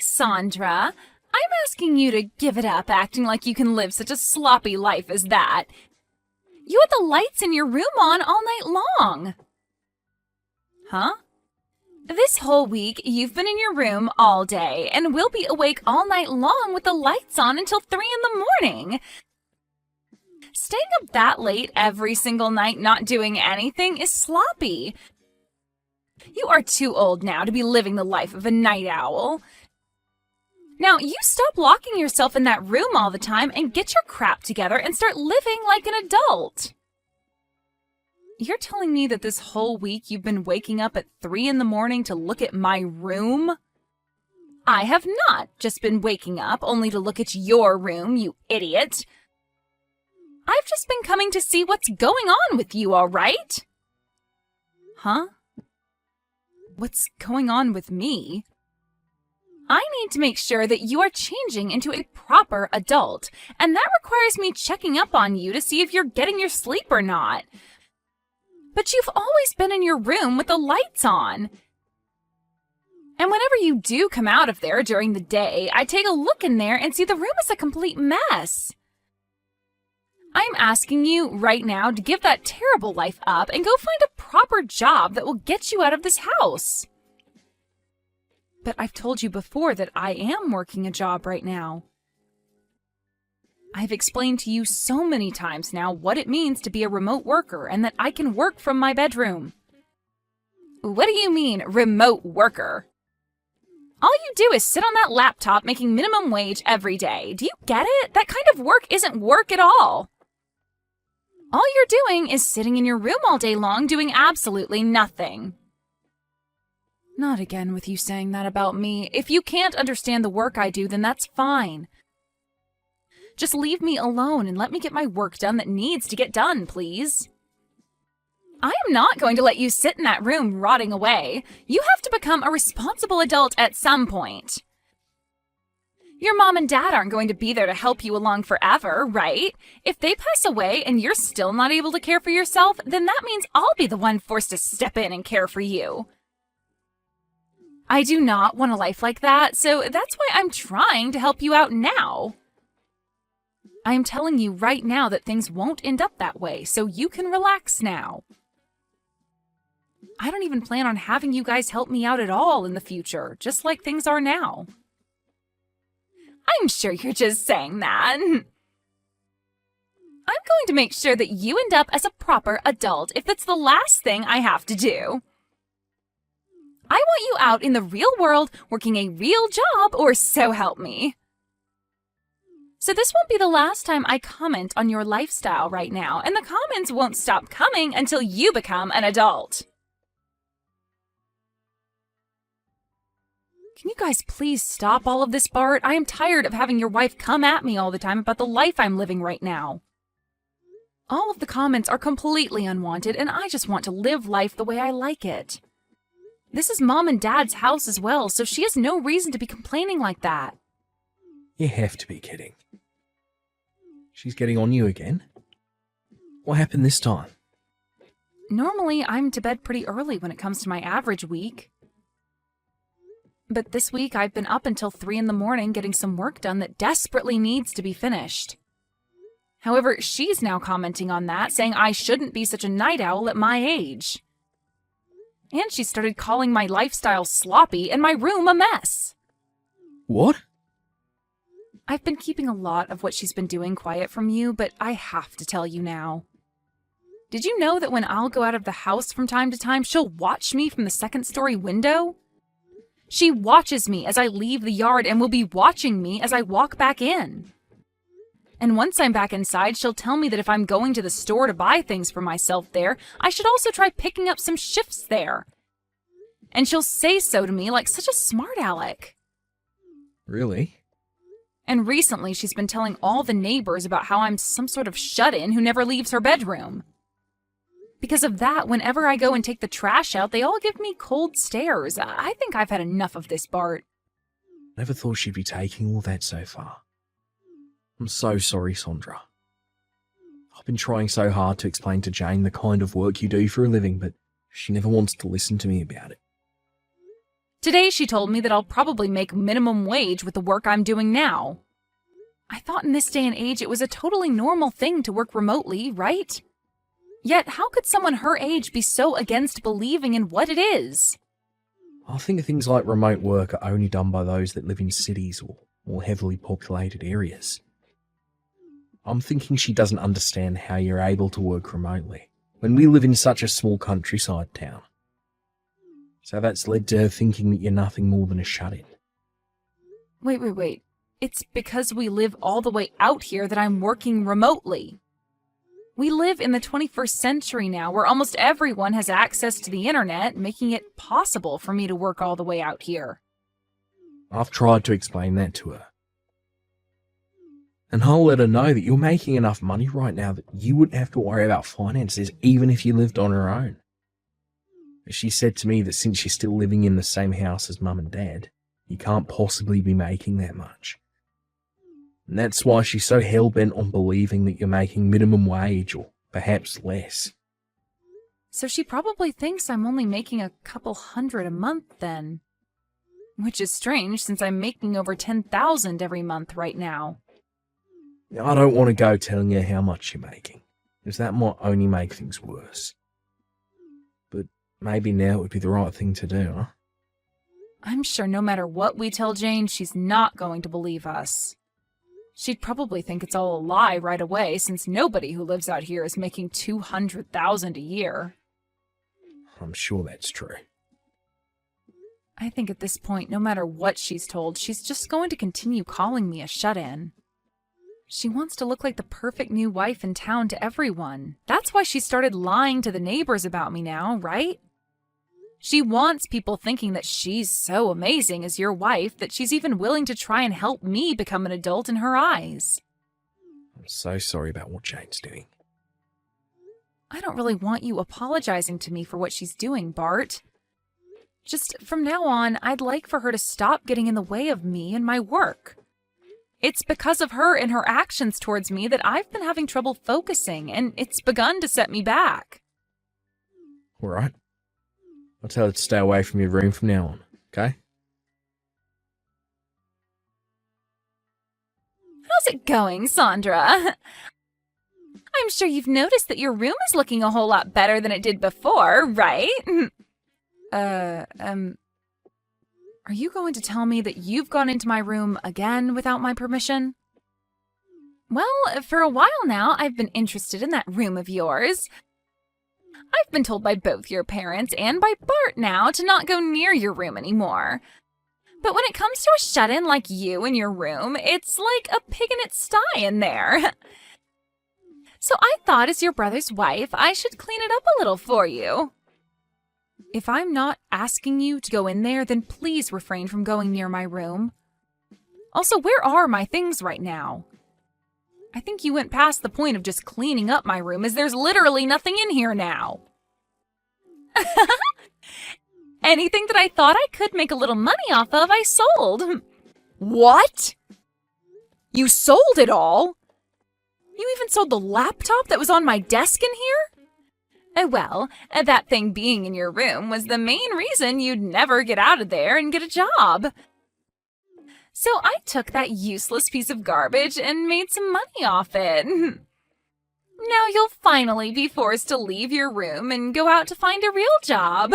Sandra, I'm asking you to give it up acting like you can live such a sloppy life as that. You had the lights in your room on all night long. Huh? This whole week, you've been in your room all day and we'll be awake all night long with the lights on until 3 in the morning. Staying up that late every single night not doing anything is sloppy. You are too old now to be living the life of a night owl. Now, you stop locking yourself in that room all the time and get your crap together and start living like an adult. You're telling me that this whole week you've been waking up at 3 in the morning to look at my room? I have not just been waking up only to look at your room, you idiot. I've just been coming to see what's going on with you, all right? Huh? What's going on with me? I need to make sure that you are changing into a proper adult, and that requires me checking up on you to see if you're getting your sleep or not. But you've always been in your room with the lights on. And whenever you do come out of there during the day, I take a look in there and see the room is a complete mess. I'm asking you right now to give that terrible life up and go find a proper job that will get you out of this house. But I've told you before that I am working a job right now. I've explained to you so many times now what it means to be a remote worker and that I can work from my bedroom. What do you mean, remote worker? All you do is sit on that laptop making minimum wage every day. Do you get it? That kind of work isn't work at all. All you're doing is sitting in your room all day long doing absolutely nothing. Not again with you saying that about me. If you can't understand the work I do, then that's fine. Just leave me alone and let me get my work done that needs to get done, please. I am not going to let you sit in that room rotting away. You have to become a responsible adult at some point. Your mom and dad aren't going to be there to help you along forever, right? If they pass away and you're still not able to care for yourself, then that means I'll be the one forced to step in and care for you. I do not want a life like that, so that's why I'm trying to help you out now. I am telling you right now that things won't end up that way, so you can relax now. I don't even plan on having you guys help me out at all in the future, just like things are now. I'm sure you're just saying that. I'm going to make sure that you end up as a proper adult if that's the last thing I have to do. I want you out in the real world working a real job, or so help me. So this won't be the last time I comment on your lifestyle right now, and the comments won't stop coming until you become an adult. Can you guys please stop all of this, Bart? I am tired of having your wife come at me all the time about the life I'm living right now. All of the comments are completely unwanted, and I just want to live life the way I like it. This is Mom and Dad's house as well, so she has no reason to be complaining like that. You have to be kidding. She's getting on you again? What happened this time? Normally, I'm to bed pretty early when it comes to my average week. But this week, I've been up until 3 in the morning getting some work done that desperately needs to be finished. However, she's now commenting on that, saying I shouldn't be such a night owl at my age. And she started calling my lifestyle sloppy and my room a mess. What? I've been keeping a lot of what she's been doing quiet from you, but I have to tell you now. Did you know that when I'll go out of the house from time to time, she'll watch me from the second-story window? She watches me as I leave the yard and will be watching me as I walk back in. And once I'm back inside, she'll tell me that if I'm going to the store to buy things for myself there, I should also try picking up some shifts there. And she'll say so to me like such a smart aleck. Really? And recently she's been telling all the neighbors about how I'm some sort of shut-in who never leaves her bedroom. Because of that, whenever I go and take the trash out, they all give me cold stares. I think I've had enough of this, Bart. Never thought she'd be taking all that so far. I'm so sorry, Sandra. I've been trying so hard to explain to Jane the kind of work you do for a living, but she never wants to listen to me about it. Today she told me that I'll probably make minimum wage with the work I'm doing now. I thought in this day and age it was a totally normal thing to work remotely, right? Yet how could someone her age be so against believing in what it is? I think things like remote work are only done by those that live in cities or more heavily populated areas. I'm thinking she doesn't understand how you're able to work remotely when we live in such a small countryside town. So that's led to her thinking that you're nothing more than a shut-in. Wait. It's because we live all the way out here that I'm working remotely. We live in the 21st century now, where almost everyone has access to the internet, making it possible for me to work all the way out here. I've tried to explain that to her. And I'll let her know that you're making enough money right now that you wouldn't have to worry about finances even if you lived on your own. She said to me that since you're still living in the same house as Mum and Dad, you can't possibly be making that much. And that's why she's so hell-bent on believing that you're making minimum wage or perhaps less. So she probably thinks I'm only making a couple $100 a month then. Which is strange since I'm making over $10,000 every month right now. I don't want to go telling her how much you're making, because that might only make things worse. But maybe now would be the right thing to do, huh? I'm sure no matter what we tell Jane, she's not going to believe us. She'd probably think it's all a lie right away, since nobody who lives out here is making $200,000 a year. I'm sure that's true. I think at this point, no matter what she's told, she's just going to continue calling me a shut-in. She wants to look like the perfect new wife in town to everyone. That's why she started lying to the neighbors about me now, right? She wants people thinking that she's so amazing as your wife that she's even willing to try and help me become an adult in her eyes. I'm so sorry about what Jane's doing. I don't really want you apologizing to me for what she's doing, Bart. Just from now on, I'd like for her to stop getting in the way of me and my work. It's because of her and her actions towards me that I've been having trouble focusing, and it's begun to set me back. All right. I'll tell her to stay away from your room from now on, okay? How's it going, Sandra? I'm sure you've noticed that your room is looking a whole lot better than it did before, right? Are you going to tell me that you've gone into my room again without my permission? Well, for a while now, I've been interested in that room of yours. I've been told by both your parents and by Bart now to not go near your room anymore. But when it comes to a shut-in like you in your room, it's like a pig in its sty in there. So I thought as your brother's wife, I should clean it up a little for you. If I'm not asking you to go in there, then please refrain from going near my room. Also, where are my things right now? I think you went past the point of just cleaning up my room, as there's literally nothing in here now. Anything that I thought I could make a little money off of, I sold. What? You sold it all? You even sold the laptop that was on my desk in here? Well, that thing being in your room was the main reason you'd never get out of there and get a job. So I took that useless piece of garbage and made some money off it. Now you'll finally be forced to leave your room and go out to find a real job.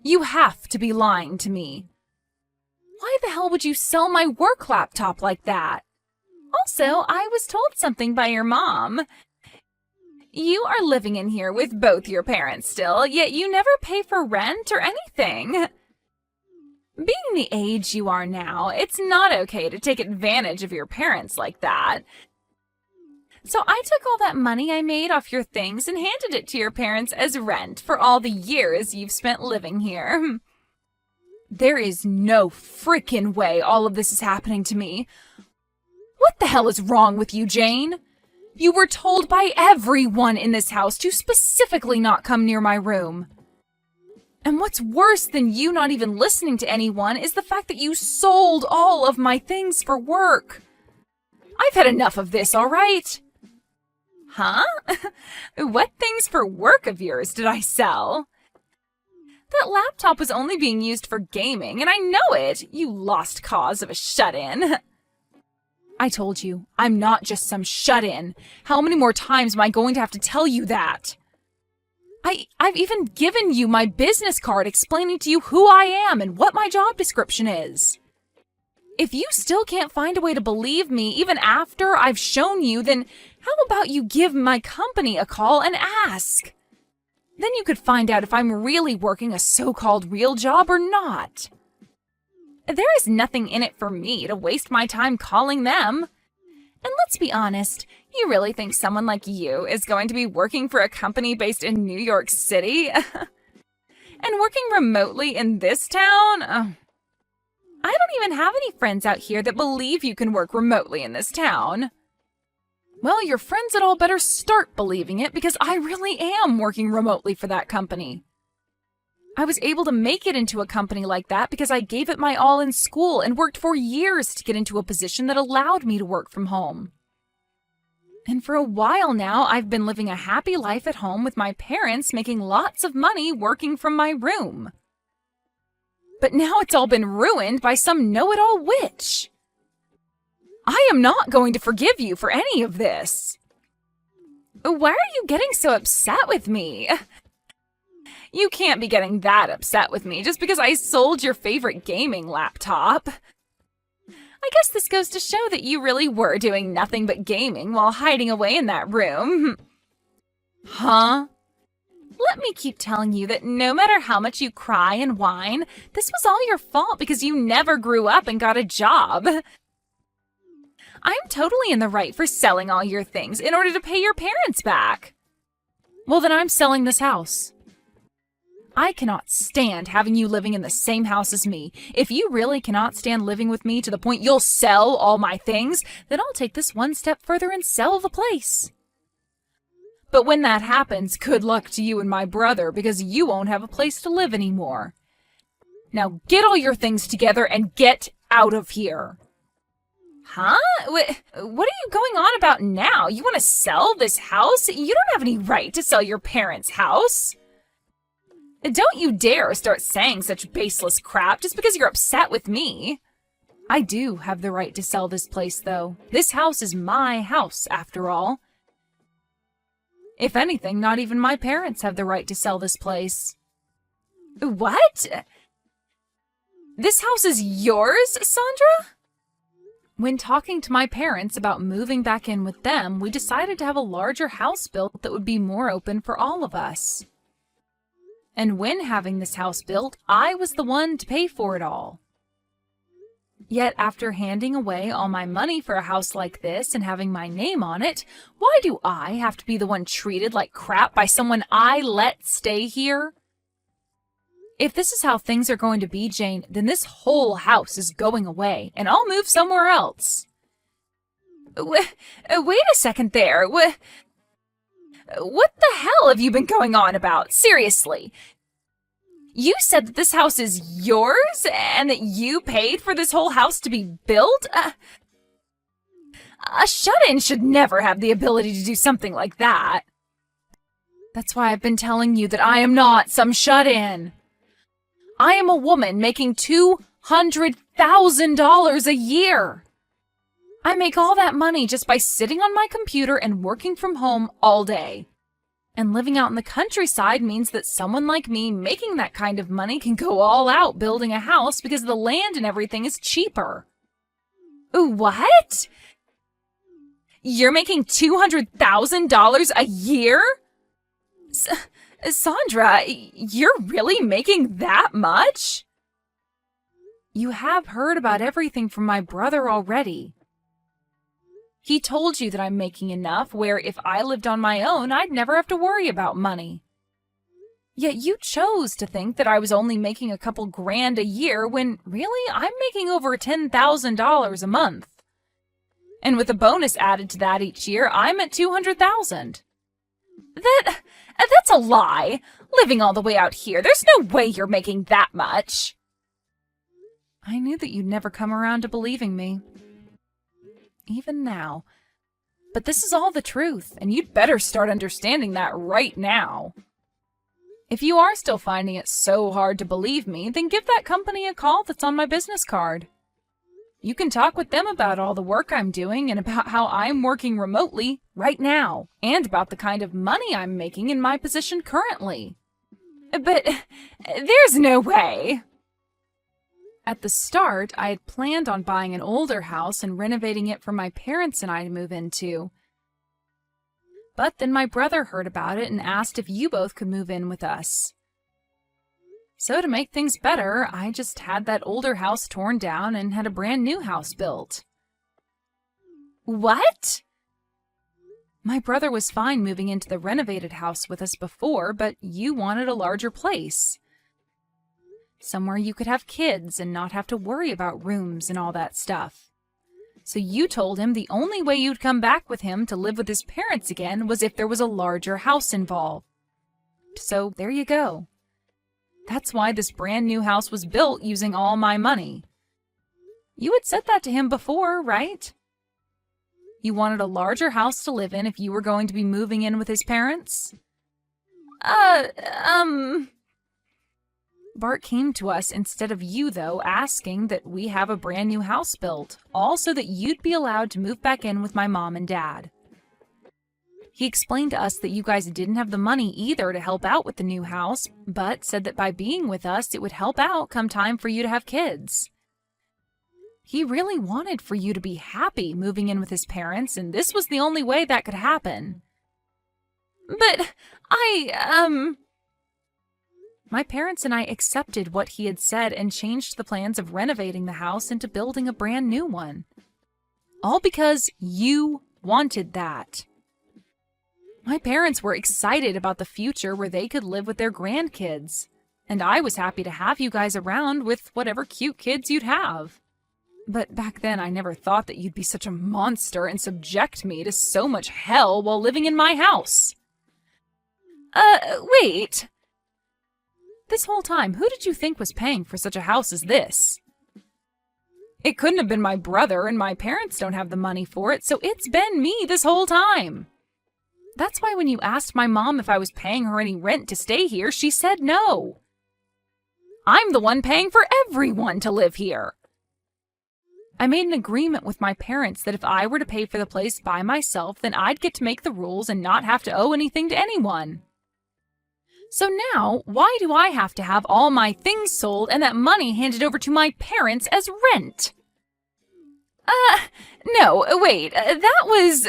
You have to be lying to me. Why the hell would you sell my work laptop like that? Also, I was told something by your mom. You are living in here with both your parents still, yet you never pay for rent or anything. Being the age you are now, it's not okay to take advantage of your parents like that. So I took all that money I made off your things and handed it to your parents as rent for all the years you've spent living here. There is no frickin' way all of this is happening to me. What the hell is wrong with you, Jane? You were told by everyone in this house to specifically not come near my room. And what's worse than you not even listening to anyone is the fact that you sold all of my things for work. I've had enough of this, all right? Huh? What things for work of yours did I sell? That laptop was only being used for gaming, and I know it, you lost cause of a shut-in. I told you, I'm not just some shut-in. How many more times am I going to have to tell you that? I've even given you my business card explaining to you who I am and what my job description is. If you still can't find a way to believe me even after I've shown you, then how about you give my company a call and ask? Then you could find out if I'm really working a so-called real job or not. There is nothing in it for me to waste my time calling them. And let's be honest, you really think someone like you is going to be working for a company based in New York City? And working remotely in this town? I don't even have any friends out here that believe you can work remotely in this town. Well, your friends had all better start believing it because I really am working remotely for that company. I was able to make it into a company like that because I gave it my all in school and worked for years to get into a position that allowed me to work from home. And for a while now, I've been living a happy life at home with my parents, making lots of money working from my room. But now it's all been ruined by some know-it-all witch. I am not going to forgive you for any of this. Why are you getting so upset with me? You can't be getting that upset with me just because I sold your favorite gaming laptop. I guess this goes to show that you really were doing nothing but gaming while hiding away in that room. Huh? Let me keep telling you that no matter how much you cry and whine, this was all your fault because you never grew up and got a job. I'm totally in the right for selling all your things in order to pay your parents back. Well, then I'm selling this house. I cannot stand having you living in the same house as me. If you really cannot stand living with me to the point you'll sell all my things, then I'll take this one step further and sell the place. But when that happens, good luck to you and my brother because you won't have a place to live anymore. Now get all your things together and get out of here. Huh? What are you going on about now? You want to sell this house? You don't have any right to sell your parents' house. Don't you dare start saying such baseless crap just because you're upset with me. I do have the right to sell this place, though. This house is my house, after all. If anything, not even my parents have the right to sell this place. What? This house is yours, Sandra? When talking to my parents about moving back in with them, we decided to have a larger house built that would be more open for all of us. And when having this house built, I was the one to pay for it all. Yet after handing away all my money for a house like this and having my name on it, why do I have to be the one treated like crap by someone I let stay here? If this is how things are going to be, Jane, then this whole house is going away, and I'll move somewhere else. Wait a second there. What the hell have you been going on about? Seriously. You said that this house is yours and that you paid for this whole house to be built? A shut-in should never have the ability to do something like that. That's why I've been telling you that I am not some shut-in. I am a woman making $200,000 a year. I make all that money just by sitting on my computer and working from home all day. And living out in the countryside means that someone like me making that kind of money can go all out building a house because the land and everything is cheaper. What? You're making $200,000 a year? Sandra, you're really making that much? You have heard about everything from my brother already. He told you that I'm making enough where if I lived on my own, I'd never have to worry about money. Yet you chose to think that I was only making a couple grand a year when really I'm making over $10,000 a month. And with a bonus added to that each year, I'm at $200,000. That's a lie. Living all the way out here, there's no way you're making that much. I knew that you'd never come around to believing me. Even now. But this is all the truth, and you'd better start understanding that right now. If you are still finding it so hard to believe me, then give that company a call that's on my business card. You can talk with them about all the work I'm doing and about how I'm working remotely right now, and about the kind of money I'm making in my position currently. But there's no way. At the start, I had planned on buying an older house and renovating it for my parents and I to move into. But then my brother heard about it and asked if you both could move in with us. So to make things better, I just had that older house torn down and had a brand new house built. What? My brother was fine moving into the renovated house with us before, but you wanted a larger place. Somewhere you could have kids and not have to worry about rooms and all that stuff. So you told him the only way you'd come back with him to live with his parents again was if there was a larger house involved. So there you go. That's why this brand new house was built using all my money. You had said that to him before, right? You wanted a larger house to live in if you were going to be moving in with his parents? Bart came to us instead of you, though, asking that we have a brand new house built, all so that you'd be allowed to move back in with my mom and dad. He explained to us that you guys didn't have the money either to help out with the new house, but said that by being with us, it would help out come time for you to have kids. He really wanted for you to be happy moving in with his parents, and this was the only way that could happen. But My parents and I accepted what he had said and changed the plans of renovating the house into building a brand new one. All because you wanted that. My parents were excited about the future where they could live with their grandkids, and I was happy to have you guys around with whatever cute kids you'd have. But back then I never thought that you'd be such a monster and subject me to so much hell while living in my house. Wait. This whole time, who did you think was paying for such a house as this? It couldn't have been my brother, and my parents don't have the money for it, so it's been me this whole time. That's why when you asked my mom if I was paying her any rent to stay here, she said no. I'm the one paying for everyone to live here. I made an agreement with my parents that if I were to pay for the place by myself, then I'd get to make the rules and not have to owe anything to anyone. So now, why do I have to have all my things sold and that money handed over to my parents as rent? No, wait, that was...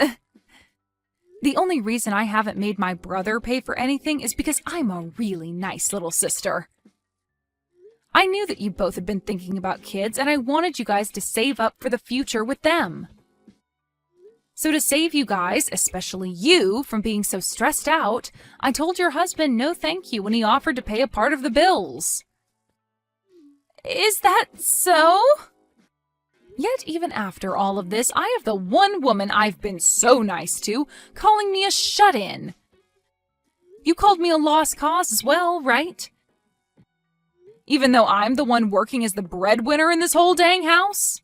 The only reason I haven't made my brother pay for anything is because I'm a really nice little sister. I knew that you both had been thinking about kids, and I wanted you guys to save up for the future with them. So to save you guys, especially you, from being so stressed out, I told your husband no thank you when he offered to pay a part of the bills. Is that so? Yet even after all of this, I have the one woman I've been so nice to calling me a shut-in. You called me a lost cause as well, right? Even though I'm the one working as the breadwinner in this whole dang house?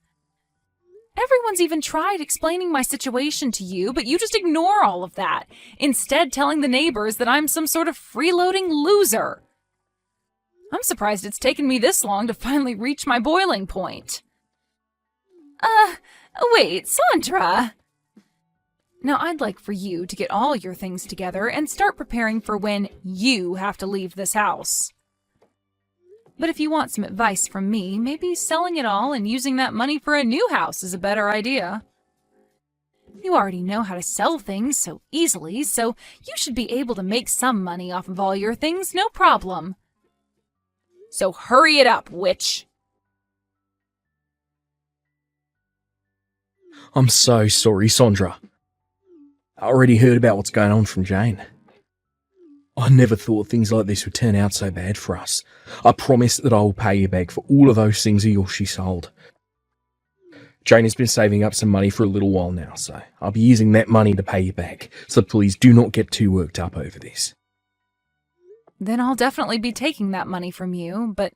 Everyone's even tried explaining my situation to you, but you just ignore all of that, instead telling the neighbors that I'm some sort of freeloading loser. I'm surprised it's taken me this long to finally reach my boiling point. Wait, Sandra. Now I'd like for you to get all your things together and start preparing for when you have to leave this house. But if you want some advice from me, maybe selling it all and using that money for a new house is a better idea. You already know how to sell things so easily, so you should be able to make some money off of all your things, no problem. So hurry it up, witch! I'm so sorry, Sandra. I already heard about what's going on from Jane. I never thought things like this would turn out so bad for us. I promise that I will pay you back for all of those things of yours she sold. Jane has been saving up some money for a little while now, so I'll be using that money to pay you back, so please do not get too worked up over this. Then I'll definitely be taking that money from you, but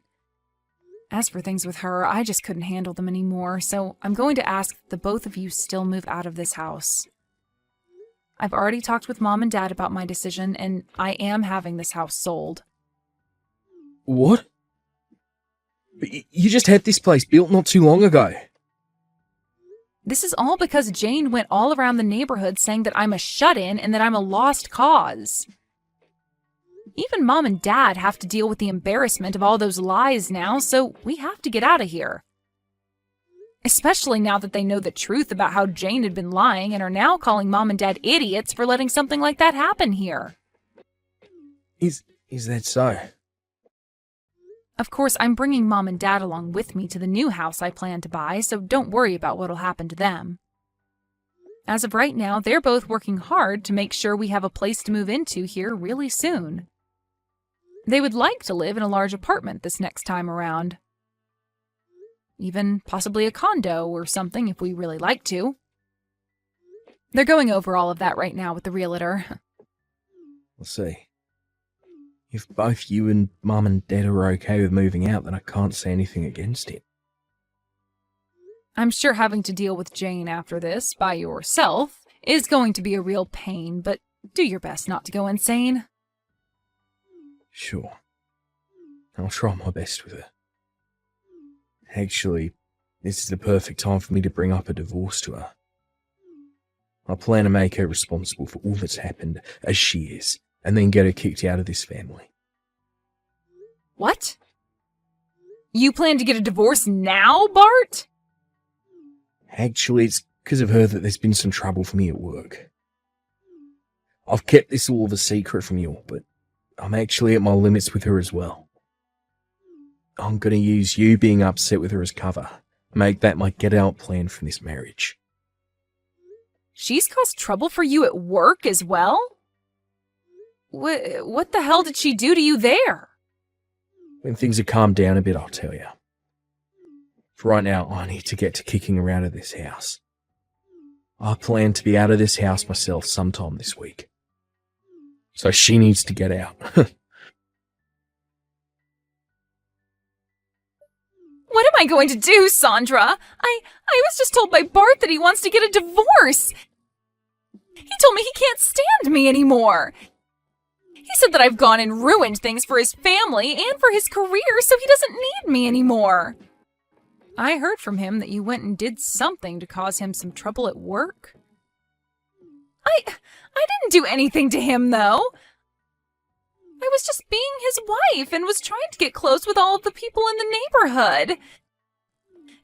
as for things with her, I just couldn't handle them anymore, so I'm going to ask that the both of you still move out of this house. I've already talked with Mom and Dad about my decision, and I am having this house sold. What? But you just had this place built not too long ago. This is all because Jane went all around the neighborhood saying that I'm a shut-in and that I'm a lost cause. Even Mom and Dad have to deal with the embarrassment of all those lies now, so we have to get out of here. Especially now that they know the truth about how Jane had been lying and are now calling Mom and Dad idiots for letting something like that happen here. Is that so? Of course, I'm bringing Mom and Dad along with me to the new house I plan to buy, so don't worry about what'll happen to them. As of right now, they're both working hard to make sure we have a place to move into here really soon. They would like to live in a large apartment this next time around. Even possibly a condo or something if we really like to. They're going over all of that right now with the realtor. We'll see. If both you and Mum and Dad are okay with moving out, then I can't say anything against it. I'm sure having to deal with Jane after this, by yourself, is going to be a real pain, but do your best not to go insane. Sure. I'll try my best with her. Actually, this is the perfect time for me to bring up a divorce to her. I plan to make her responsible for all that's happened, as she is, and then get her kicked out of this family. What? You plan to get a divorce now, Bart? Actually, it's because of her that there's been some trouble for me at work. I've kept this all of a secret from you all, but I'm actually at my limits with her as well. I'm going to use you being upset with her as cover. Make that my get-out plan from this marriage. She's caused trouble for you at work as well? What the hell did she do to you there? When things have calmed down a bit, I'll tell you. For right now, I need to get to kicking her out of this house. I plan to be out of this house myself sometime this week. So she needs to get out. What am I going to do, Sandra? I was just told by Bart that he wants to get a divorce. He told me he can't stand me anymore. He said that I've gone and ruined things for his family and for his career, so he doesn't need me anymore. I heard from him that you went and did something to cause him some trouble at work. I didn't do anything to him, though. I was just being his wife and was trying to get close with all of the people in the neighborhood.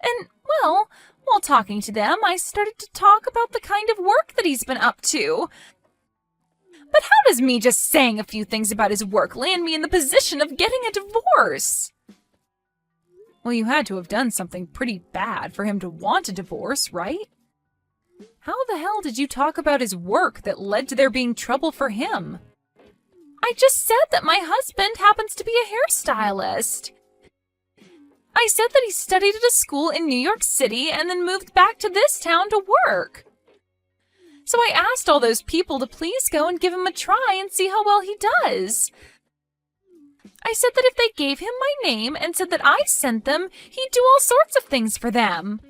And, well, while talking to them, I started to talk about the kind of work that he's been up to. But how does me just saying a few things about his work land me in the position of getting a divorce? Well, you had to have done something pretty bad for him to want a divorce, right? How the hell did you talk about his work that led to there being trouble for him? I just said that my husband happens to be a hairstylist. I said that he studied at a school in New York City and then moved back to this town to work. So I asked all those people to please go and give him a try and see how well he does. I said that if they gave him my name and said that I sent them, he'd do all sorts of things for them.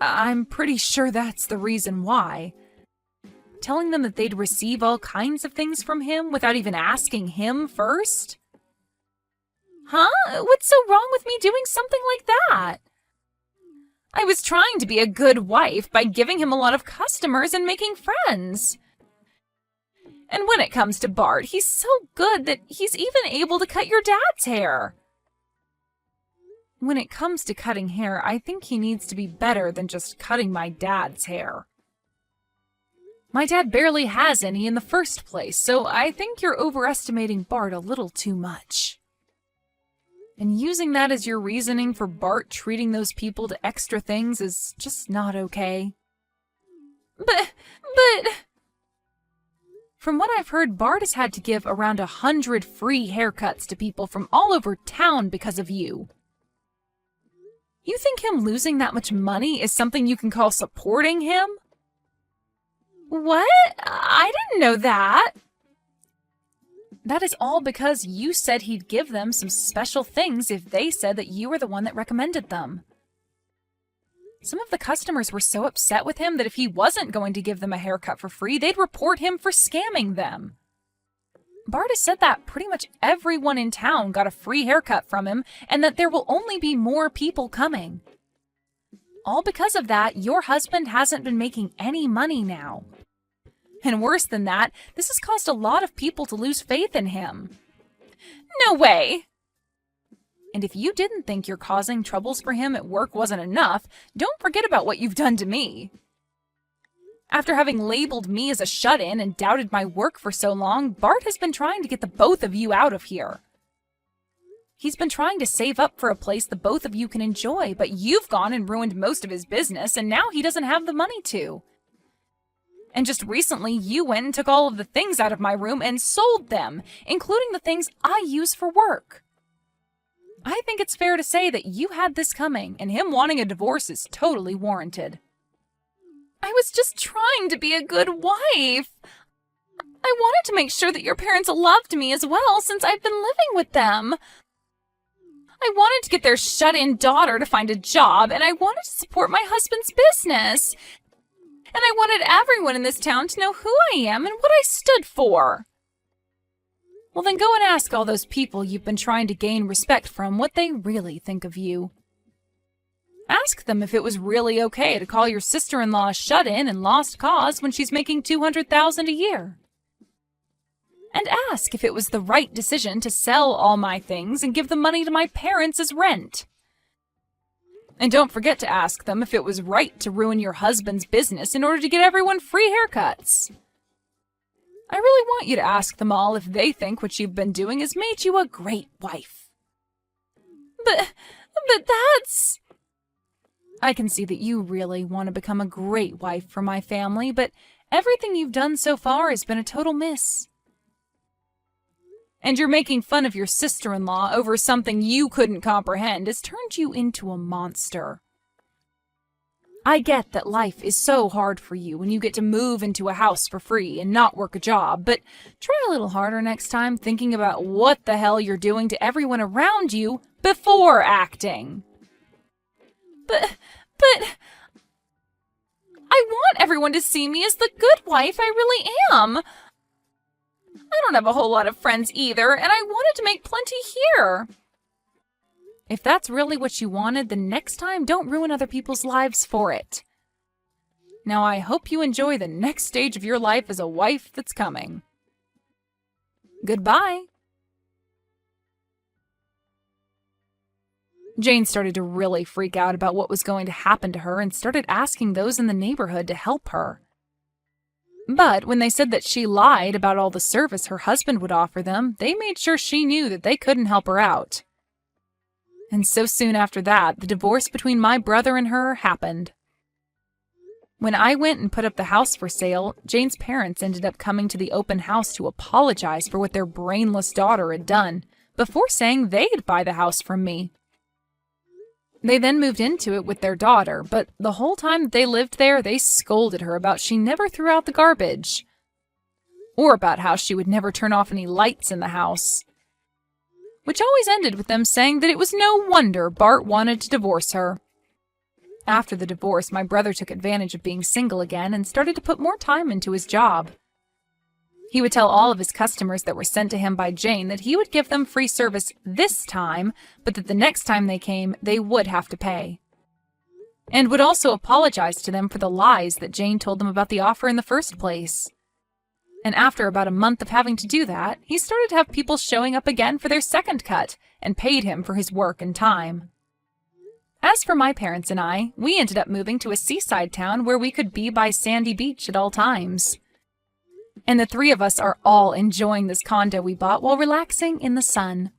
I'm pretty sure that's the reason why. Telling them that they'd receive all kinds of things from him without even asking him first? Huh? What's so wrong with me doing something like that? I was trying to be a good wife by giving him a lot of customers and making friends. And when it comes to Bart, he's so good that he's even able to cut your dad's hair. When it comes to cutting hair, I think he needs to be better than just cutting my dad's hair. My dad barely has any in the first place, so I think you're overestimating Bart a little too much. And using that as your reasoning for Bart treating those people to extra things is just not okay. But... From what I've heard, Bart has had to give around 100 free haircuts to people from all over town because of you. You think him losing that much money is something you can call supporting him? What? I didn't know that. That is all because you said he'd give them some special things if they said that you were the one that recommended them. Some of the customers were so upset with him that if he wasn't going to give them a haircut for free, they'd report him for scamming them. Bart has said that pretty much everyone in town got a free haircut from him and that there will only be more people coming. All because of that, your husband hasn't been making any money now. And worse than that, this has caused a lot of people to lose faith in him. No way! And if you didn't think your causing troubles for him at work wasn't enough, don't forget about what you've done to me. After having labeled me as a shut-in and doubted my work for so long, Bart has been trying to get the both of you out of here. He's been trying to save up for a place the both of you can enjoy, but you've gone and ruined most of his business, and now he doesn't have the money to. And just recently, you went and took all of the things out of my room and sold them, including the things I use for work. I think it's fair to say that you had this coming, and him wanting a divorce is totally warranted. I was just trying to be a good wife. I wanted to make sure that your parents loved me as well since I've been living with them. I wanted to get their shut-in daughter to find a job, and I wanted to support my husband's business. And I wanted everyone in this town to know who I am and what I stood for. Well, then go and ask all those people you've been trying to gain respect from what they really think of you. Ask them if it was really okay to call your sister-in-law a shut-in and lost cause when she's making $200,000 a year. And ask if it was the right decision to sell all my things and give the money to my parents as rent. And don't forget to ask them if it was right to ruin your husband's business in order to get everyone free haircuts. I really want you to ask them all if they think what you've been doing has made you a great wife. But that's... I can see that you really want to become a great wife for my family, but everything you've done so far has been a total miss. And you're making fun of your sister-in-law over something you couldn't comprehend has turned you into a monster. I get that life is so hard for you when you get to move into a house for free and not work a job, but try a little harder next time thinking about what the hell you're doing to everyone around you before acting. But I want everyone to see me as the good wife I really am. I don't have a whole lot of friends either, and I wanted to make plenty here. If that's really what you wanted, then next time don't ruin other people's lives for it. Now I hope you enjoy the next stage of your life as a wife that's coming. Goodbye. Jane started to really freak out about what was going to happen to her and started asking those in the neighborhood to help her. But when they said that she lied about all the service her husband would offer them, they made sure she knew that they couldn't help her out. And so soon after that, the divorce between my brother and her happened. When I went and put up the house for sale, Jane's parents ended up coming to the open house to apologize for what their brainless daughter had done, before saying they'd buy the house from me. They then moved into it with their daughter, but the whole time that they lived there, they scolded her about she never threw out the garbage. Or about how she would never turn off any lights in the house. Which always ended with them saying that it was no wonder Bart wanted to divorce her. After the divorce, my brother took advantage of being single again and started to put more time into his job. He would tell all of his customers that were sent to him by Jane that he would give them free service this time, but that the next time they came, they would have to pay. And would also apologize to them for the lies that Jane told them about the offer in the first place. And after about a month of having to do that, he started to have people showing up again for their second cut and paid him for his work and time. As for my parents and I, we ended up moving to a seaside town where we could be by sandy beach at all times. And the three of us are all enjoying this condo we bought while relaxing in the sun.